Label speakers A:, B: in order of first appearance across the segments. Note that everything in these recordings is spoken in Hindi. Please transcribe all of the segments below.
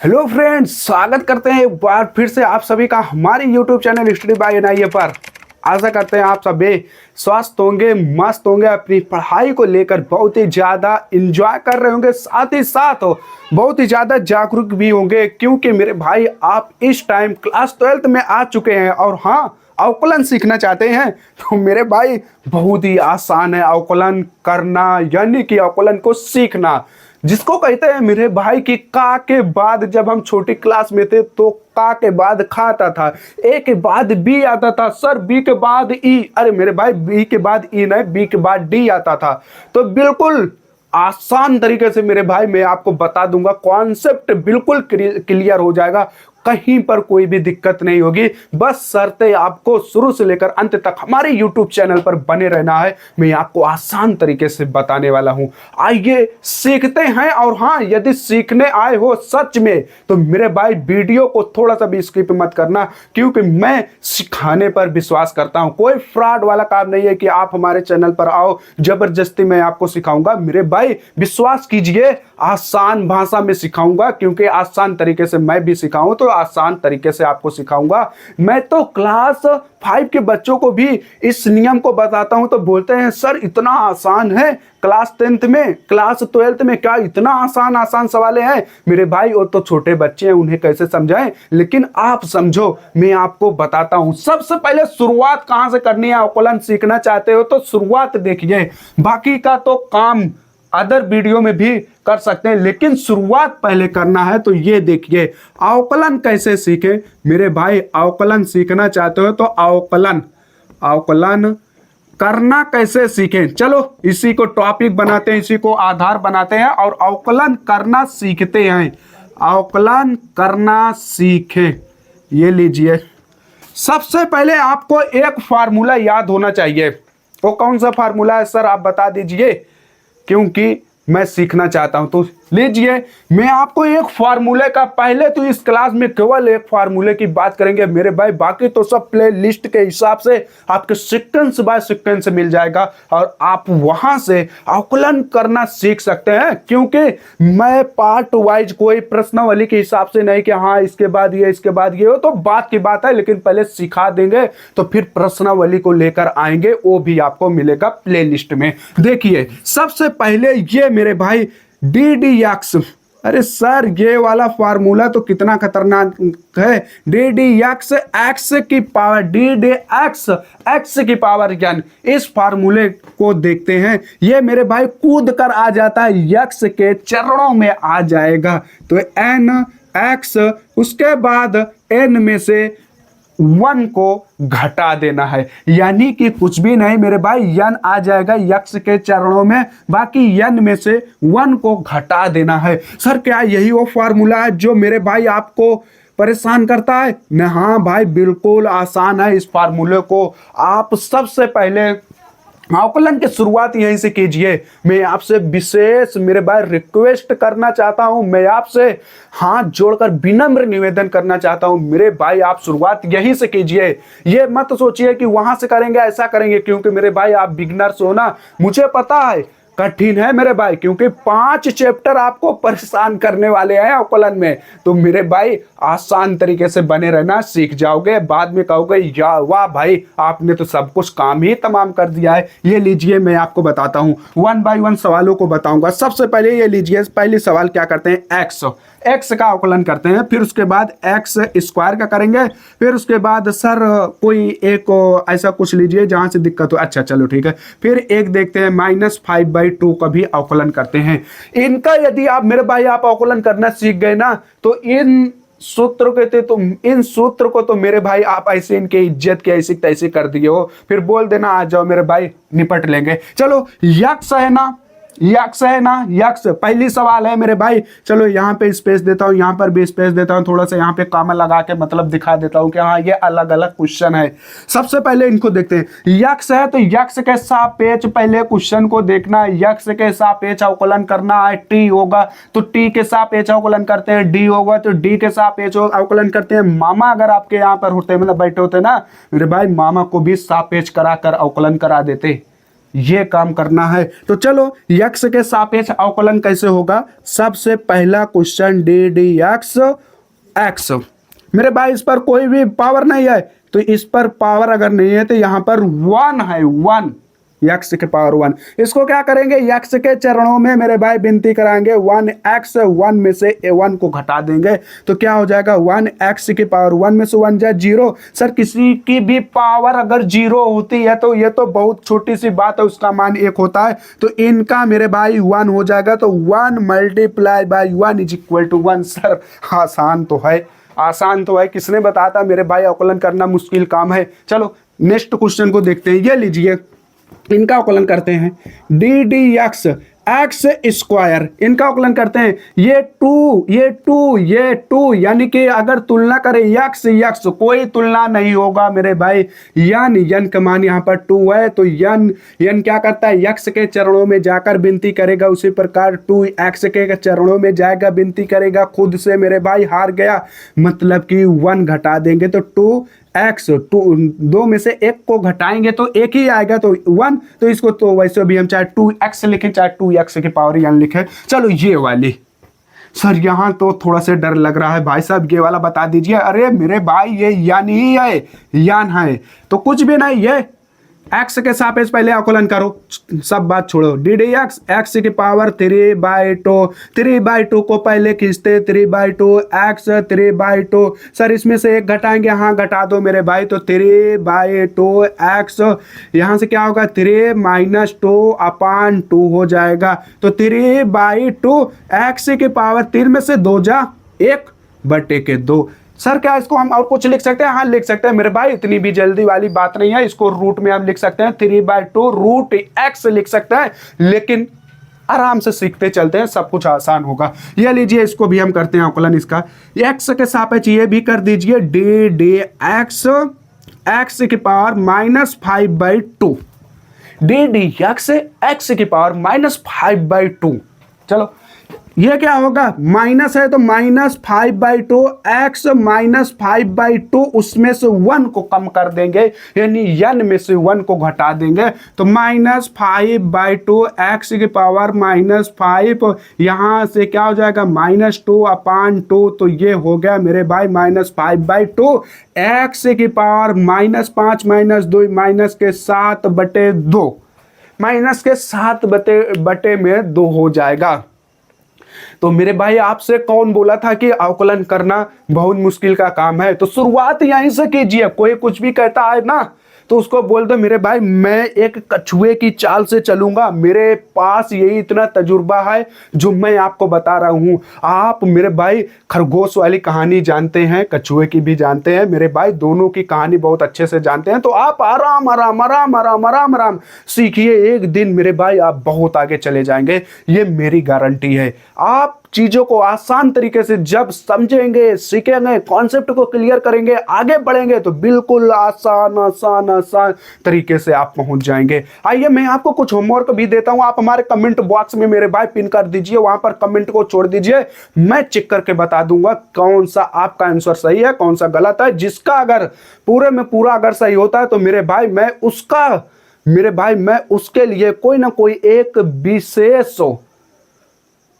A: हेलो फ्रेंड्स, स्वागत करते हैं एक बार फिर से आप सभी का हमारे YouTube channel study bye NIA पर। आशा करते हैं आप सभी स्वस्थ होंगे, मस्त होंगे, अपनी पढ़ाई को लेकर बहुत ही ज़्यादा एंजॉय कर रहे होंगे, साथ ही साथ बहुत ही ज़्यादा जागरूक भी होंगे, क्योंकि मेरे भाई आप इस टाइम क्लास 12th में आ चुके हैं और हाँ, अवकलन सीखना चाहते हैं तो मेरे भाई बहुत ही आसान है अवकलन करना, यानी कि अवकलन को सीखना, जिसको कहते हैं मेरे भाई कि का के बाद जब हम छोटी क्लास में थे तो का के बाद खा आता था, ए के बाद बी आता था, सर बी के बाद ई, अरे मेरे भाई बी के बाद ई नहीं, बी के बाद डी आता था। तो बिल्कुल आसान तरीके से मेरे भाई मैं आपको बता दूंगा, कॉन्सेप्ट बिल्कुल क्लियर हो जाएगा, कहीं पर कोई भी दिक्कत नहीं होगी। बस शर्तें आपको शुरू से लेकर अंत तक हमारे YouTube चैनल पर बने रहना है, मैं आपको आसान तरीके से बताने वाला हूं। आइए सीखते हैं। और हाँ, यदि सीखने आए हो सच में तो मेरे भाई वीडियो को थोड़ा सा भी स्किप मत करना, क्योंकि मैं सिखाने पर विश्वास करता हूं। कोई फ्रॉड वाला काम नहीं है कि आप हमारे चैनल पर आओ जबरदस्ती मैं आपको सिखाऊंगा। मेरे भाई विश्वास कीजिए, आसान भाषा में सिखाऊंगा, क्योंकि आसान तरीके से मैं भी सिखाऊं तो आसान तरीके से आपको सिखाऊंगा। मैं तो क्लास 5 के बच्चों को भी इस नियम को बताता हूं तो बोलते हैं सर इतना आसान है, क्लास 10th में, क्लास 12th में क्या इतना आसान आसान सवाल हैं। मेरे भाई वो तो छोटे बच्चे हैं, उन्हें कैसे समझाएं, लेकिन आप समझो, मैं आपको बताता हूं। सबसे पहले शुरुआत कहां से करनी है, अवकलन सीखना चाहते हो तो शुरुआत देखिए, बाकी का तो काम अदर वीडियो में भी कर सकते हैं, लेकिन शुरुआत पहले करना है। तो ये देखिए अवकलन कैसे सीखें मेरे भाई। अवकलन सीखना चाहते हो तो अवकलन करना कैसे सीखें, चलो इसी को टॉपिक बनाते हैं, इसी को आधार बनाते हैं और अवकलन करना सीखते हैं। अवकलन करना सीखें, ये लीजिए। सबसे पहले आपको एक फार्मूला याद होना चाहिए। वो कौन सा फार्मूला है सर, आप बता दीजिए, क्योंकि मैं सीखना चाहता हूं। तो लीजिए, मैं आपको एक फार्मूले का, पहले तो इस क्लास में केवल एक फार्मूले की बात करेंगे मेरे भाई, बाकी तो सब प्ले लिस्ट के हिसाब से आपके सीक्वेंस बाय सीक्वेंस मिल जाएगा और आप वहां से अवकलन करना सीख सकते हैं। क्योंकि मैं पार्ट वाइज कोई प्रश्नावली के हिसाब से नहीं कि हाँ इसके बाद ये, इसके बाद ये हो, तो बात की बात है, लेकिन पहले सिखा देंगे तो फिर प्रश्नावली को लेकर आएंगे, वो भी आपको मिलेगा प्ले लिस्ट में। देखिए सबसे पहले ये मेरे भाई DDX, अरे सर ये वाला फार्मूला तो कितना खतरनाक है। DDX x की पावर DDX x की पावर n, इस फार्मूले को देखते हैं। ये मेरे भाई कूद कर आ जाता है, x के चरणों में आ जाएगा, तो nx, उसके बाद n में से 1 को घटा देना है, यानी कि कुछ भी नहीं मेरे भाई, n आ जाएगा x के चरणों में, बाकी n में से 1 को घटा देना है। सर क्या यही वो फार्मूला है जो मेरे भाई आपको परेशान करता है? न, हाँ भाई बिल्कुल आसान है। इस फार्मूले को आप सबसे पहले अवकलन की शुरुआत यहीं से कीजिए। मैं आपसे विशेष मेरे भाई रिक्वेस्ट करना चाहता हूं, मैं आपसे हाथ जोड़कर विनम्र निवेदन करना चाहता हूं मेरे भाई, आप शुरुआत यहीं से कीजिए। ये मत सोचिए कि वहां से करेंगे, ऐसा करेंगे, क्योंकि मेरे भाई आप बिगनर्स हो ना, मुझे पता है कठिन है मेरे भाई, क्योंकि 5 चैप्टर आपको परेशान करने वाले हैं अवकलन में। तो मेरे भाई आसान तरीके से बने रहना, सीख जाओगे, बाद में कहोगे या वाह भाई आपने तो सब कुछ काम ही तमाम कर दिया है। ये लीजिए, मैं आपको बताता हूँ, 1 बाय 1 सवालों को बताऊंगा। सबसे पहले ये लीजिए, पहले सवाल क्या करते हैं, एक्स का अवकलन करते हैं, फिर उसके बाद एक्स स्क्वायर का करेंगे, फिर उसके बाद सर कोई एक ऐसा कुछ लीजिए जहां से दिक्कत हो। अच्छा चलो ठीक है, फिर एक देखते हैं -5/2 का भी अवकलन करते हैं। इनका यदि आप मेरे भाई आप अवकलन करना सीख गए ना, तो इन सूत्र कहते, तो इन सूत्र को तो मेरे भाई आप ऐसे इनके इज्जत की ऐसी तैसी कर दिए हो, फिर बोल देना आ जाओ मेरे भाई निपट लेंगे। चलो यक्स है ना, यक्स है ना, यक्स पहली सवाल है मेरे भाई। चलो यहाँ पे स्पेस देता हूँ, यहाँ पर भी स्पेस देता हूँ, थोड़ा सा यहाँ पे कॉमा लगा के मतलब दिखा देता हूँ कि हाँ ये अलग अलग क्वेश्चन है। सबसे पहले इनको देखते हैं। यक्स है तो यक्स के सापेक्ष पहले क्वेश्चन को देखना है, यक्स के सापेक्ष अवकलन करना है। टी होगा तो टी के सापेक्ष अवकलन करते हैं, डी होगा तो डी के सापेक्ष अवकलन करते हैं। मामा अगर आपके यहाँ पर होते मतलब बैठे होते ना मेरे भाई, मामा को भी सापेक्ष करा कर अवकलन करा देते। ये काम करना है। तो चलो x के सापेक्ष अवकलन कैसे होगा। सबसे पहला question D D x x. मेरे भाई इस पर कोई भी पावर नहीं है, तो इस पर पावर अगर नहीं है तो यहां पर 1 है, 1 x की पावर 1। इसको क्या करेंगे, x के चरणों में मेरे भाई गिनती कराएंगे 1x, 1 में से 1 को घटा देंगे तो क्या हो जाएगा 1x की पावर 1 में से 1 जाए 0। सर किसी की भी पावर अगर 0 होती है तो ये तो बहुत छोटी सी बात है, उसका मान 1 होता है, तो इनका मेरे भाई 1 हो जाएगा। तो 1 multiply by 1 is equal to 1। Sir आसान तो है, आसान तो है, किसने बताया था मेरे भाई अवकलन करना मुश्किल काम है। चलो नेक्स्ट क्वेश्चन को देखते हैं। ये लीजिए, इनका अवकलन करते हैं D D x x square, इनका अवकलन करते हैं। ये 2 ये 2 ये 2, यानी कि अगर तुलना करें यक्स यक्स, कोई तुलना नहीं होगा मेरे भाई। यन का मान यहाँ पर 2 है, तो यन क्या करता है, यक्स के चरणों में जाकर विनती करेगा, उसी प्रकार 2 एक्स के चरणों में जाएगा, विनती करेगा, खुद से मेरे भाई हार गया, मतलब कि 1 घटा देंगे तो 2 एक्स, 2 में से 1 को घटाएंगे तो 1 ही आएगा, तो 1। तो इसको तो वैसे भी हम चाहे 2x लिखें चाहे 2x की पावर n लिखें। चलो ये वाली, सर यहाँ तो थोड़ा सा डर लग रहा है भाई साहब, ये वाला बता दीजिए। अरे मेरे भाई ये यान ही है, यान है तो कुछ भी नहीं, ये x के सापेक्ष पहले अवकलन करो, सब बात छोड़ो। डी डी एक्स एक्स की पावर 3/2, 3/2 को पहले खींचते 3/2 एक्स 3/2। सर इसमें से 1 घटाएंगे, हाँ घटा दो मेरे भाई, तो 3/2 एक्स, यहाँ से क्या होगा 3 - 2/2 हो जाएगा, तो 3/2 एक्स की पावर 3 में से 2 जा 1/2। सर क्या इसको हम और कुछ लिख सकते हैं, हाँ लिख सकते हैं मेरे भाई, इतनी भी जल्दी वाली बात नहीं है। इसको रूट में हम लिख सकते हैं 3/2 रूट एक्स लिख सकते हैं, लेकिन आराम से सीखते चलते हैं, सब कुछ आसान होगा। ये लीजिए, इसको भी हम करते हैं अवकलन इसका, एक्स के सापेक्ष ये भी कर दीजिए डी डी एक्स एक्स की power -5/2, D D x x की पावर -5/2। चलो ये क्या होगा, माइनस है तो -5/2 एक्स -5/2, उसमें से 1 को कम कर देंगे, यानी n में से 1 को घटा देंगे, तो -5/2 एक्स की पावर -5, यहाँ से क्या हो जाएगा -2/2, तो ये हो गया मेरे भाई -5/2 एक्स की पावर -5 - 2 -7/2, -7/2 हो जाएगा। तो मेरे भाई आपसे कौन बोला था कि अवकलन करना बहुत मुश्किल का काम है, तो शुरुआत यहीं से कीजिए। कोई कुछ भी कहता है ना तो उसको बोल दो मेरे भाई मैं एक कछुए की चाल से चलूंगा, मेरे पास यही इतना तजुर्बा है जो मैं आपको बता रहा हूं। आप मेरे भाई खरगोश वाली कहानी जानते हैं, कछुए की भी जानते हैं मेरे भाई, दोनों की कहानी बहुत अच्छे से जानते हैं, तो आप आराम आराम आराम आराम आराम आराम सीखिए। एक दिन मेरे भाई आप बहुत आगे चले जाएंगे, ये मेरी गारंटी है। आप चीजों को आसान तरीके से जब समझेंगे, सीखेंगे, कॉन्सेप्ट को क्लियर करेंगे, आगे बढ़ेंगे, तो बिल्कुल आसान आसान आसान तरीके से आप पहुंच जाएंगे। आइए मैं आपको कुछ होमवर्क भी देता हूं, आप हमारे कमेंट बॉक्स में मेरे भाई पिन कर दीजिए, वहां पर कमेंट को छोड़ दीजिए, मैं चेक करके बता दूंगा कौन सा आपका आंसर सही है कौन सा गलत है। जिसका अगर पूरे में पूरा अगर सही होता है तो मेरे भाई मैं उसके लिए कोई ना कोई एक विशेष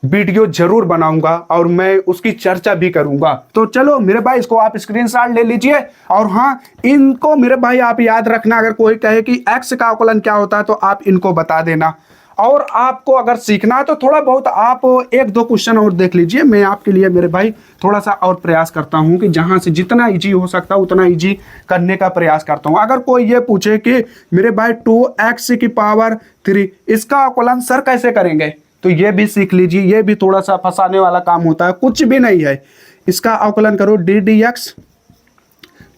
A: वीडियो जरूर बनाऊंगा और मैं उसकी चर्चा भी करूंगा। तो चलो मेरे भाई इसको आप स्क्रीनशॉट ले लीजिए, और हाँ इनको मेरे भाई आप याद रखना, अगर कोई कहे कि एक्स का अवकलन क्या होता है तो आप इनको बता देना। और आपको अगर सीखना है तो थोड़ा बहुत आप 1-2 क्वेश्चन और देख लीजिए, मैं आपके लिए मेरे भाई थोड़ा सा और प्रयास करता हूं कि जहां से जितना इजी हो सकता है उतना इजी करने का प्रयास करता हूं। अगर कोई ये पूछे कि मेरे भाई 2x की पावर 3 इसका अवकलन सर कैसे करेंगे, तो ये भी सीख लीजिए, ये भी थोड़ा सा फंसाने वाला काम होता है, कुछ भी नहीं है। इसका अवकलन करो डी डी एक्स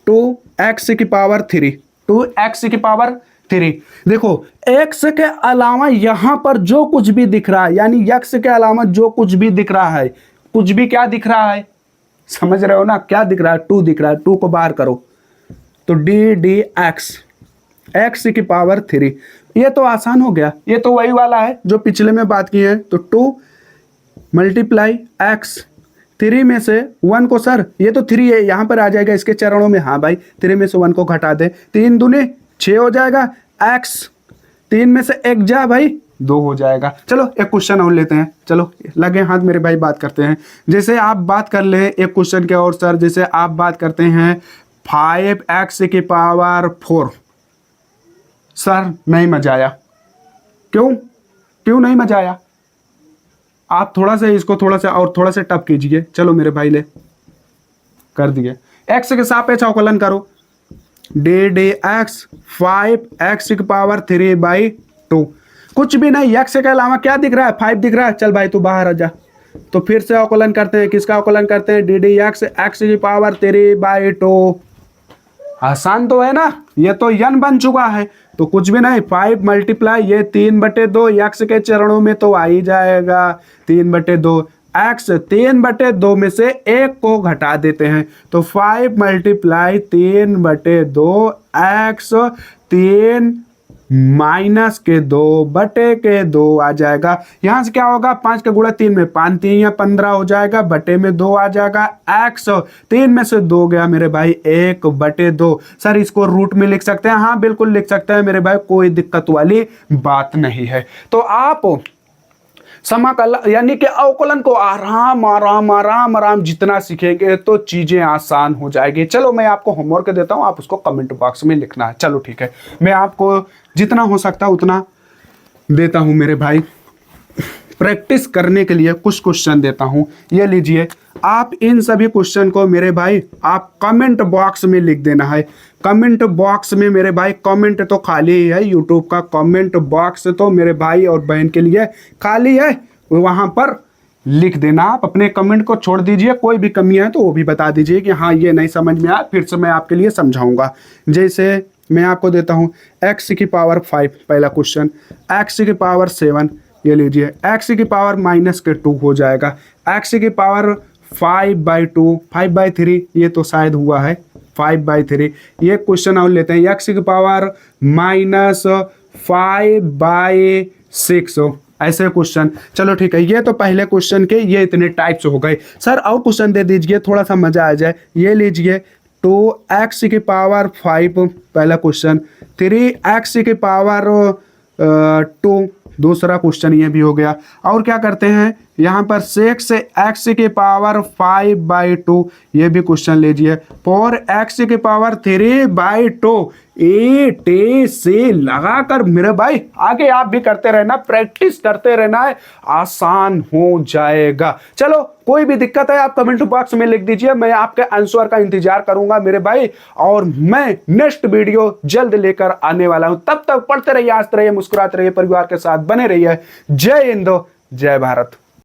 A: 2x की पावर 3, 2x की पावर 3। देखो x के अलावा यहां पर जो कुछ भी दिख रहा है, यानी x के अलावा जो कुछ भी दिख रहा है, कुछ भी क्या दिख रहा है समझ रहे हो ना, क्या दिख रहा है 2 दिख रहा है, 2 को बाहर करो तो डी डी एक्स एक्स की पावर 3। ये तो आसान हो गया, ये तो वही वाला है जो पिछले में बात की है। तो 2 मल्टीप्लाई एक्स, 3 में से 1 को, सर ये तो 3 है यहाँ पर आ जाएगा इसके चरणों में, हाँ भाई 3 में से 1 को घटा दे, 3 दूनी 6 हो जाएगा, एक्स 3 में से 1 जा भाई 2 हो जाएगा। चलो एक क्वेश्चन और लेते हैं, चलो लगे हाथ मेरे भाई, बात करते हैं। जैसे आप बात कर ले एक क्वेश्चन के और सर, जैसे आप बात करते हैं 5x की पावर 4। सर नहीं मजा आया, क्यों नहीं मजा आया? आप थोड़ा सा इसको थोड़ा सा और थोड़ा सा टफ कीजिए। चलो मेरे भाई ले कर दिए। x के सापेक्ष अवकलन करो। ddx 5x की पावर 3/2। कुछ भी नहीं, x के अलावा क्या दिख रहा है? 5 दिख रहा है। चल भाई तू बाहर आ जा। तो फिर से अवकलन करते हैं, किसका अवकलन करते हैं? ddx x की पावर 3/2। आसान तो है ना, ये तो n बन चुका है, तो कुछ भी नहीं, 5 मल्टीप्लाई ये 3/2 x के चरणों में तो आ ही जाएगा 3/2। x 3/2 में से 1 को घटा देते हैं, तो 5 मल्टीप्लाई 3/2 x 3 माइनस के 2/2 आ जाएगा। यहां से क्या होगा? 5 का गुणा 3 में 5 3 या 15 हो जाएगा, बटे में 2 आ जाएगा। x 3 में से 2 गया मेरे भाई 1/2। सर इसको रूट में लिख सकते हैं? हाँ बिल्कुल लिख सकते हैं मेरे भाई, कोई दिक्कत वाली बात नहीं है। तो आप समाकलन यानी कि अवकलन को आराम जितना सीखेंगे तो चीजें आसान हो जाएगी। चलो मैं आपको होमवर्क देता हूं, आप उसको कमेंट बॉक्स में लिखना है। चलो ठीक है, मैं आपको जितना हो सकता है उतना देता हूं मेरे भाई। प्रैक्टिस करने के लिए कुछ क्वेश्चन देता हूं, ये लीजिए। आप इन सभी क्वेश्चन को मेरे भाई आप कमेंट बॉक्स में लिख देना है। कमेंट बॉक्स में मेरे भाई, कमेंट तो खाली ही है, यूट्यूब का कमेंट बॉक्स तो मेरे भाई और बहन के लिए खाली है, वहां पर लिख देना। आप अपने कमेंट को छोड़ दीजिए, कोई भी कमी है तो वो भी बता दीजिए कि हाँ ये नहीं समझ में आया, फिर से मैं आपके लिए समझाऊंगा। जैसे मैं आपको देता हूँ x की पावर 5 पहला क्वेश्चन, x की पावर 7 ये लीजिए, x की पावर -2 हो जाएगा, x की पावर 5/2 5/3 ये तो शायद हुआ है 5/3। ये क्वेश्चन और लेते हैं, x की पावर -5/6 ऐसे क्वेश्चन। चलो ठीक है, ये तो पहले क्वेश्चन के ये इतने टाइप्स हो गए। सर और क्वेश्चन दे दीजिए, थोड़ा सा मजा आ जाए। ये लीजिए 2x की पावर 5 पहला क्वेश्चन, 3x की पावर 2 दूसरा क्वेश्चन ये भी हो गया। और क्या करते हैं यहाँ पर 6x की पावर 5/2 ये भी क्वेश्चन लीजिए। 4x की पावर 3/2 से लगाकर मेरे भाई आगे आप भी करते रहना, प्रैक्टिस करते रहना है, आसान हो जाएगा। चलो कोई भी दिक्कत है आप कमेंट बॉक्स में लिख दीजिए, मैं आपके आंसर का इंतजार करूंगा मेरे भाई। और मैं नेक्स्ट वीडियो जल्द लेकर आने वाला हूं, तब तक पढ़ते रहिए, हंसते रहिए, मुस्कुराते रहिए, परिवार के साथ बने रहिए। जय हिंद, जय भारत।